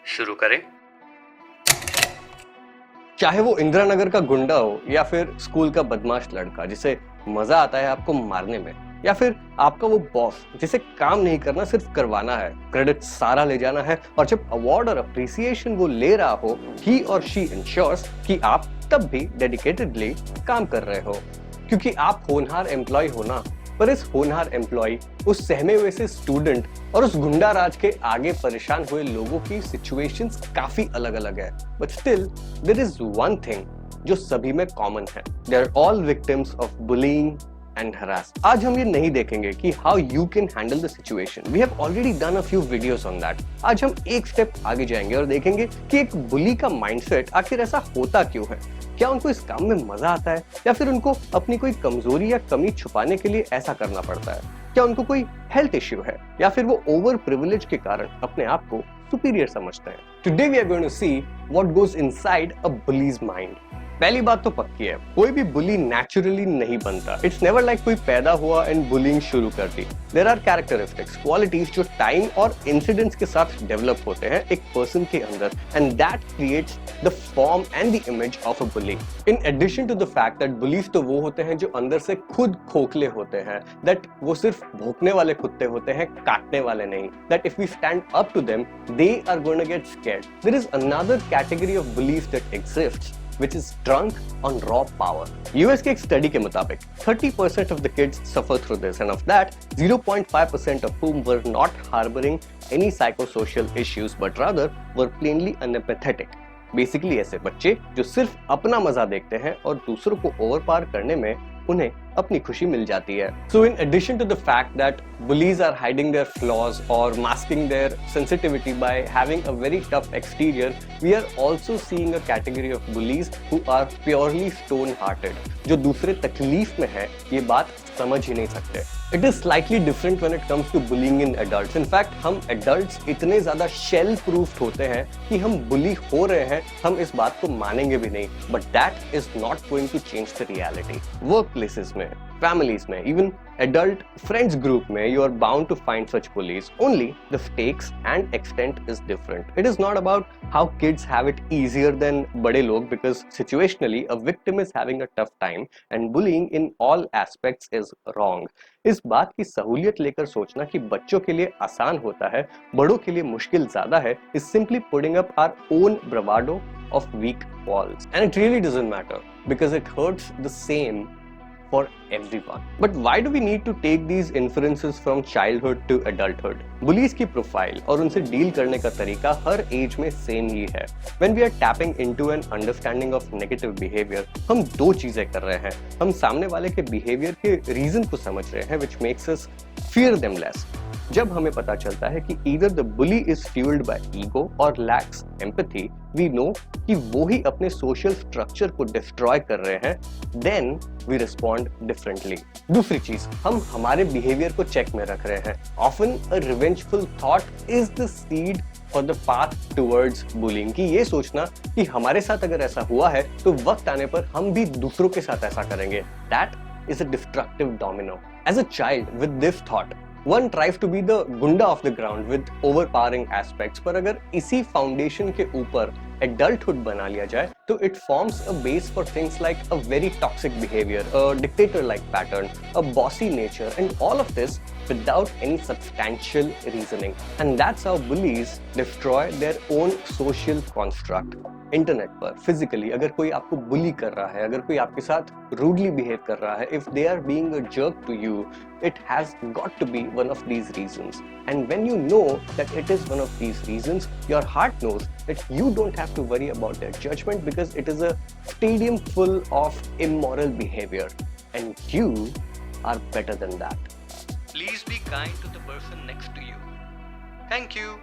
शुरू करें। चाहे वो इंदिरा नगर का गुंडा हो या फिर स्कूल का बदमाश लड़का जिसे मजा आता है आपको मारने में, या फिर आपका वो बॉस जिसे काम नहीं करना सिर्फ करवाना है, क्रेडिट सारा ले जाना है, और जब अवार्ड और अप्रिसिएशन वो ले रहा हो, ही और शी इंश्योर्स कि आप तब भी डेडिकेटेडली काम कर रहे हो, क्योंकि आप होनहार एम्प्लॉय हो ना। पर इस होनहार एम्प्लॉय, उस सहमे हुए से स्टूडेंट और उस गुंडा राज के आगे परेशान हुए लोगों की सिचुएशंस काफी अलग अलग है, but still there is one thing जो सभी में कॉमन है, they are all victims of bullying and harass. आज हम ये नहीं देखेंगे कि how you can handle the situation, we have already done a few videos on that. आज हम एक स्टेप आगे जाएंगे और देखेंगे कि एक बुली का माइंडसेट आखिर ऐसा होता क्यों है, क्या उनको इस काम में मजा आता है, या फिर उनको अपनी कोई कमजोरी या कमी छुपाने के लिए ऐसा करना पड़ता है, क्या उनको कोई हेल्थ इश्यू है, या फिर वो ओवर प्रिविलेज के कारण अपने आप को सुपीरियर समझते हैं। Today we are going to see what goes inside a bully's mind. पहली बात तो पक्की है, कोई भी बुली नेचुरली नहीं बनता। इट्स नेवर लाइक कोई पैदा हुआ एंड बुलिंग शुरू कर दी। देयर आर कैरेक्टरिस्टिक्स, क्वालिटीज जो टाइम और इंसिडेंट्स के साथ डेवलप होते हैं एक पर्सन के अंदर, and that creates the form and the image of a bully. In addition to the fact that bullies तो वो होते हैं जो अंदर से खुद खोखले होते हैं, दैट वो सिर्फ भौंकने वाले कुत्ते होते हैं, काटने वाले नहीं, that if we stand up to them they are going to get scared. There is another category of bullies that exists which is drunk on raw power. US के एक स्टडी के मुताबिक 30% of the kids suffer through this, and of that 0.5% of whom were not harboring any psychosocial issues but rather were plainly unempathetic. Basically ऐसे बच्चे जो सिर्फ अपना मजा देखते हैं और दूसरों को ओवर पार करने में उन्हें अपनी खुशी मिल जाती है। So in addition to the fact that bullies are hiding their flaws or masking their sensitivity by having a very tough exterior, we are also seeing a category of bullies who are purely stone-hearted, जो दूसरे तकलीफ में है ये बात समझ ही नहीं सकते। It is slightly different when it comes to bullying in adults. In fact, हम adults इतने ज़्यादा shell proofed होते हैं कि हम bully हो रहे हैं, हम इस बात को मानेंगे भी नहीं। But that is not going to change the reality. Workplaces में, families में, even adult friends group में, you are bound to find such bullies. Only the stakes and extent is different. It is not about how kids have it easier than बड़े लोग, because situationally a victim is having a tough time and bullying in all aspects is wrong. इस बात की सहूलियत लेकर सोचना कि बच्चों के लिए आसान होता है, बड़ों के लिए मुश्किल ज्यादा है, is simply putting up our own bravado of weak walls. And it really doesn't matter because it hurts the same for everyone. But why do we need to take these inferences from childhood to adulthood? Bullies की profile और उनसे deal करने का तरीका हर as में same ही है। When we are tapping into an understanding of negative behavior, हम दो चीजें कर रहे हैं। हम सामने वाले के बिहेवियर के रीजन को समझ रहे हैं, which makes us fear them less. जब हमें पता चलता है कि either the bully is fueled by ego or lacks empathy, we know कि वो ही अपने social structure को destroy कर रहे हैं, then we respond differently. दूसरी चीज, हम हमारे behavior को check में रख रहे हैं. Often a revengeful thought is the seed for the path towards bullying. कि ये सोचना कि हमारे साथ अगर ऐसा हुआ है तो वक्त आने पर हम भी दूसरों के साथ ऐसा करेंगे. That is a destructive domino. As a child with this thought, one tries to be the गुंडा of the ground with overpowering aspects, पर अगर इसी फाउंडेशन के ऊपर adulthood बना लिया जाए तो it forms a base for things like a very toxic behavior, a dictator-like pattern, a bossy nature, and all of this without any substantial reasoning. And that's how bullies destroy their own social construct. Internet पर physically अगर कोई आपको बुली कर रहा है, अगर कोई आपके साथ रूडली बिहेव कर रहा है, if they are being a jerk to you, it has got to be one of these reasons. And when you know that it is one of these reasons, your heart knows that you don't have to worry about their judgment because it is a stadium full of immoral behavior and you are better than that. Please be kind to the person next to you. Thank you.